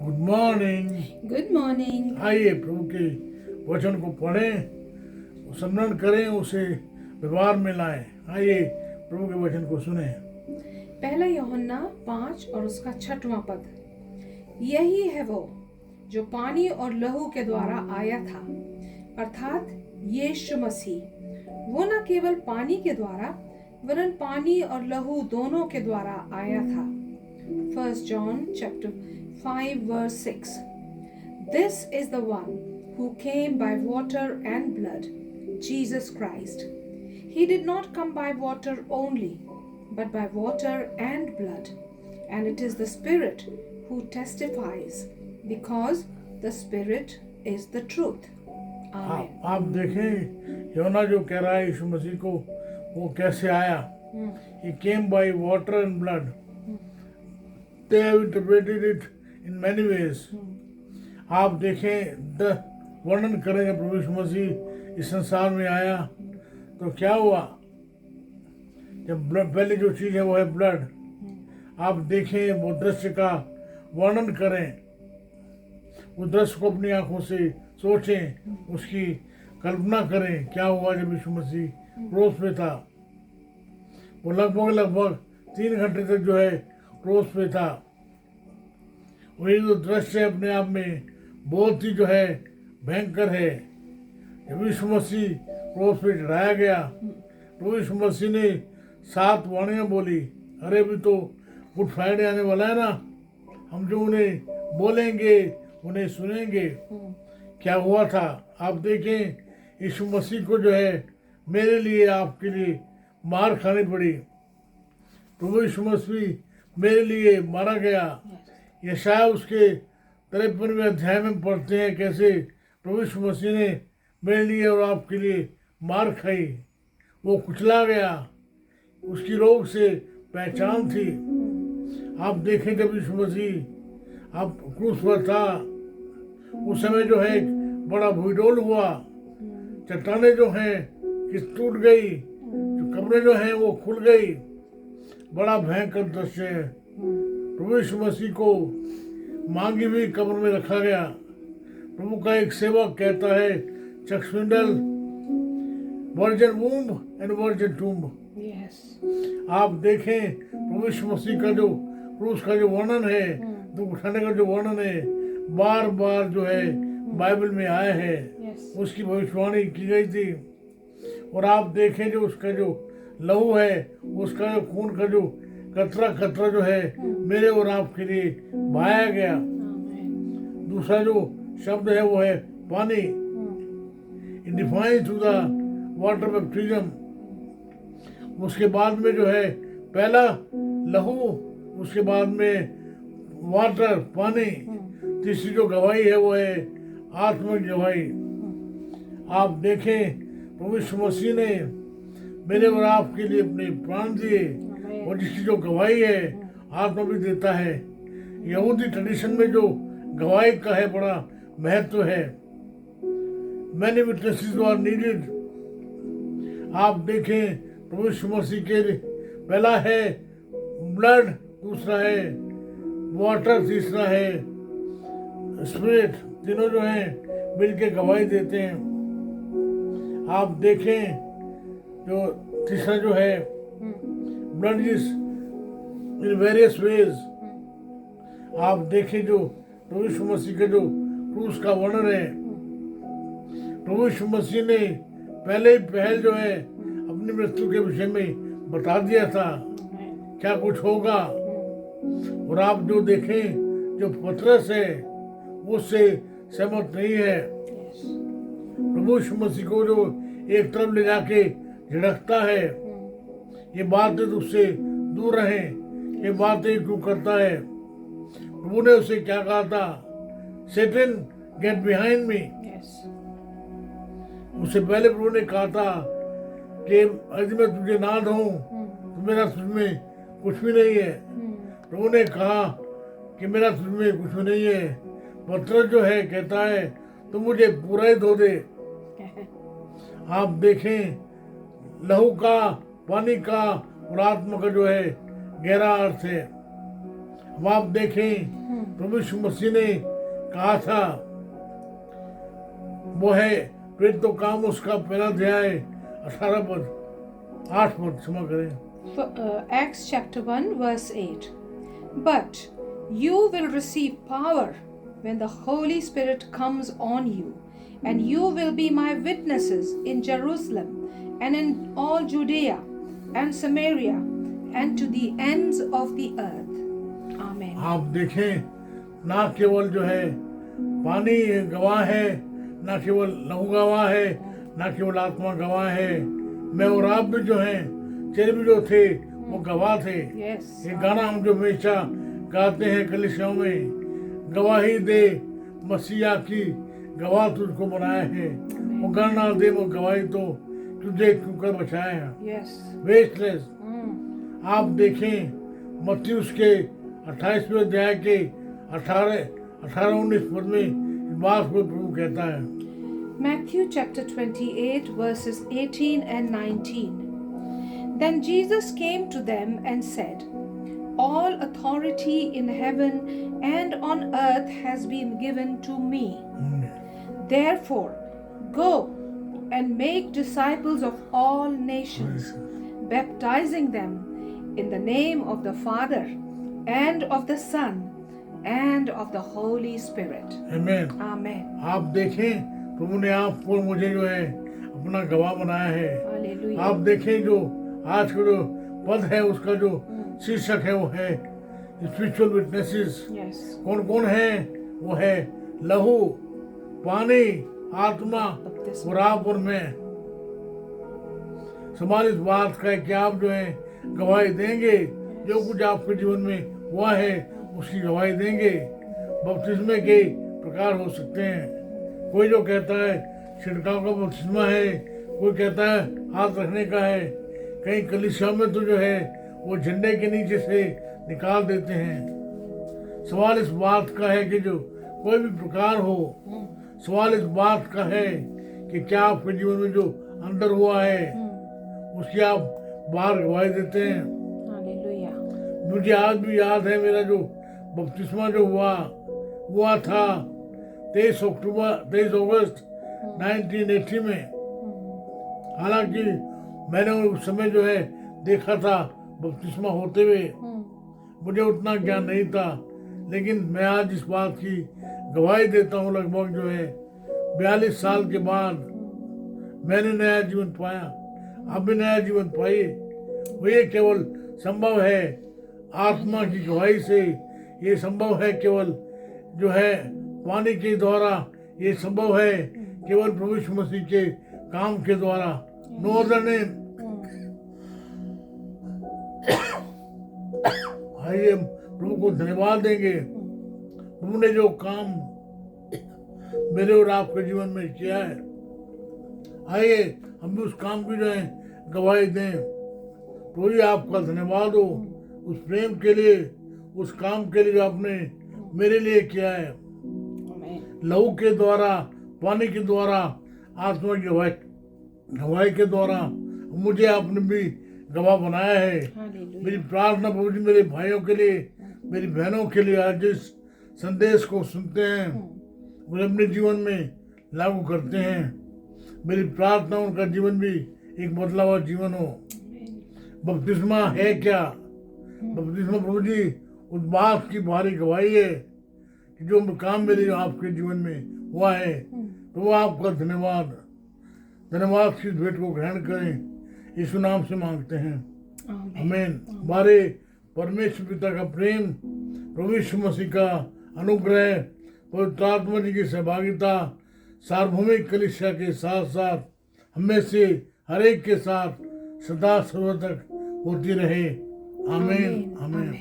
Good morning. Good morning. आइए प्रभु के वचन को पढ़ें, स्मरण करें, उसे व्यवहार में लाएं। आइए प्रभु के वचन को सुने। पहला यूहन्ना 5 और उसका 6वां पद। यही है वो जो पानी और लहू के द्वारा आया था, अर्थात यीशु मसीह। वो न केवल पानी के द्वारा वरन पानी और लहू दोनों के द्वारा आया था। 1 John chapter 5 verse 6. This is the one who came by water and blood, Jesus Christ. He did not come by water only, but by water and blood. And it is the Spirit who testifies, because the Spirit is the truth. Amen. आप देखें योना जो कह रहा है यीशु मसीह को वो कैसे आया। He came by water and blood. They have interpreted it in many ways. आप देखें वर्णन करेंगे प्रभु यीशु मसीह इस संसार में आया तो क्या हुआ। जब पहली जो चीज़ है वो है ब्लड। आप देखें वो दृश्य का वर्णन करें, उस दृश्य को अपनी आंखों से सोचें, उसकी कल्पना करें क्या हुआ जब यीशु मसीह क्रूस पे था। वो लगभग 3 घंटे तक जो है क्रूस पे था। वही जो दृश्य अपने आप में बहुत ही जो है भयंकर है। जब यीशु मसीह क्रूस पे चढ़ाया गया तो यीशु मसीह ने 7 वाणियाँ बोली। अरे अभी तो गुड फ्राइडे आने वाला है ना, हम जो उन्हें बोलेंगे उन्हें सुनेंगे। क्या हुआ था आप देखें, यीशु मसीह को जो है मेरे लिए आपके लिए मार खानी पड़ी। प्रभु यीशु मसीह मेरे लिए मारा गया। यशाया उसके 53वें अध्याय में पढ़ते हैं कैसे प्रभु यीशु मसीह ने मेरे लिए और आपके लिए मार खाई। वो कुचला गया, उसकी रोग से पहचान थी। आप देखें जब यीशु मसीह आप क्रूस पर था उस समय जो है बड़ा भूडोल हुआ, चट्टानें जो हैं कि टूट गई, जो कब्रें जो हैं वो खुल गई। बड़ा भयंकर दृश्य है। प्रभु यीशु मसीह को मांगी हुई कब्र में रखा गया। प्रभु का एक सेवक कहता है चक्सविंडल virgin womb and virgin tomb. आप देखें प्रभु यीशु मसीह का जो क्रूस का जो वर्णन है, दुख उठाने का जो वर्णन है, बार बार जो है बाइबल में आया है। उसकी भविष्यवाणी की गई थी। और आप देखें जो उसका जो लहू है, उसका जो खून का जो कतरा जो है मेरे और आपके लिए बहाया गया। दूसरा जो शब्द है वो है पानी। In define to the water baptism. उसके बाद में जो है पहला लहू, उसके बाद में वाटर पानी। तीसरी जो गवाही है वो है आत्मिक गवाही। आप देखें प्रभु यीशु मसीह ने मेरे और आपके लिए अपने प्राण दिए और जिसकी जो गवाही है आत्मा भी देता है। यहूदी ट्रेडिशन में जो गवाही का है बड़ा महत्व है। Many witnesses are needed. आप देखें प्रभु यीशु मसीह के पहला है ब्लड, दूसरा है वाटर, तीसरा है स्पिरिट। तीनों जो हैं मिलके गवाही देते हैं। आप देखें जो तीसरा जो है blood is in various ways. आप देखें जो प्रभु यीशु मसीह का जो क्रूस का वर्णन है, प्रभु यीशु मसीह ने पहले ही पहल जो है अपनी मृत्यु के विषय में बता दिया था क्या कुछ होगा। और आप जो देखें जो पतरस है उससे सहमत नहीं है। प्रभु यीशु मसीह को जो एक तरफ ले जाके झिड़कता है, ये बातें उससे दूर रहें, ये बातें क्यों करता है। प्रभु ने उसे क्या कहा था, सेटन गेट बिहाइंड मी। उससे पहले प्रभु ने कहा था कि यदि मैं तुझे ना दूं तो मेरा तुझमें कुछ भी नहीं है। प्रभु ने कहा कि मेरा तुझमें कुछ भी नहीं है। पतरस जो है कहता है तो मुझे पूरा ही धो दे। आप देखें लहू का, पानी का और आत्मा का जो है गहरा अर्थ है। अब आप देखें प्रभु यीशु मसीह ने कहा था, वो है प्रेरित तो काम उसका पहला अध्याय 8 पद क्षमा करें। Acts chapter 1 verse 8. But you will receive power when the Holy Spirit comes on you, and you will be my witnesses in Jerusalem and in all Judea and Samaria and to the ends of the earth. Amen. आप देखें, ना केवल जो है पानी गवाह है, ना केवल लहू गवाह है, ना केवल आत्मा गवाह है, मैं और आप भी जो हैं, चेले जो थे वो गवाह थे। Yes. ये गाना हम जो हमेशा गाते हैं कलीसियाओं में, गवाही दे मसीहा की, गवाह तुझको बनाया है, वो गाना दे वो गवाही तो तुझे क्यों कर बचाया है। Yes. वेस्टलेस। आप देखें मत्ती उसके 28वें अध्याय के 18-19 पद में इस बात को प्रभु कहता है। Matthew chapter 28 verses 18 and 19. Then Jesus came to them and said, all authority in heaven and on earth has been given to me. Therefore, go and make disciples of all nations, baptizing them in the name of the Father and of the Son and of the Holy Spirit. आमीन। Amen. आप देखें प्रभु ने आपको मुझे जो है अपना गवाह बनाया है। Hallelujah. आप देखें जो आज का जो पद है उसका जो शीर्षक है वो है स्पिरिचुअल विटनेसेस। Yes. कौन कौन है? वो है लहू, पानी, आत्मा और आप और मैं। सवाल इस बात का है कि आप जो है गवाही देंगे, जो कुछ आपके जीवन में हुआ है उसकी गवाही देंगे। बपतिस्मे के प्रकार हो सकते हैं। कोई जो कहता है छिड़काव का बपतिस्मा है, कोई कहता है हाथ रखने का है, कई कलीसियाओं में तो जो है वो झंडे के नीचे से निकाल देते हैं। सवाल इस बात का है कि जो कोई भी प्रकार हो, सवाल इस बात का है कि क्या आपके जीवन में जो अंदर हुआ है उसकी आप बाहर गवाही देते हैं। Hallelujah. मुझे आज भी याद है मेरा जो बपतिस्मा जो हुआ था 23 अगस्त 1980 में। हालांकि मैंने उस समय जो है देखा था बपतिस्मा होते हुए, मुझे उतना ज्ञान नहीं था, लेकिन मैं आज इस बात की गवाही देता हूँ। लगभग जो है 42 साल के बाद मैंने नया जीवन पाया, आप भी नया जीवन पाइए। वो ये केवल संभव है आत्मा की गवाही से, ये संभव है केवल जो है पानी के द्वारा, ये संभव है केवल प्रभु यीशु मसीह के काम के द्वारा। No other name. आइए प्रभु को धन्यवाद देंगे। प्रभु ने जो काम मेरे और आपके जीवन में किया है, आइए हम भी उस काम की जो है गवाही दें। प्रभु जी आपका धन्यवाद हो उस प्रेम के लिए, उस काम के लिए जो आपने मेरे लिए किया है। लहू के द्वारा, पानी के द्वारा, आत्मा की गवाही के द्वारा मुझे आपने भी गवाह बनाया है। मेरी प्रार्थना प्रभु जी मेरे भाइयों के लिए, मेरी बहनों के लिए आज जिस संदेश को सुनते हैं वो अपने जीवन में लागू करते हैं। मेरी प्रार्थना उनका जीवन भी एक बदला हुआ जीवन हो। बपतिस्मा है क्या? बपतिस्मा प्रभु जी उस बात की भारी गवाही है कि जो काम मेरे आपके जीवन में हुआ है। तो वो आपका धन्यवाद की भेंट को ग्रहण करें, यीशु नाम से मांगते हैं, आमीन। हमारे परमेश्वर पिता का प्रेम, प्रभु यीशु मसीह का अनुग्रह, पवित्र आत्मा जी की सहभागिता सार्वभौमिक कलीसिया के साथ साथ हमें से हर एक के साथ सदा सर्वदा तक होती रहे, आमीन, आमीन।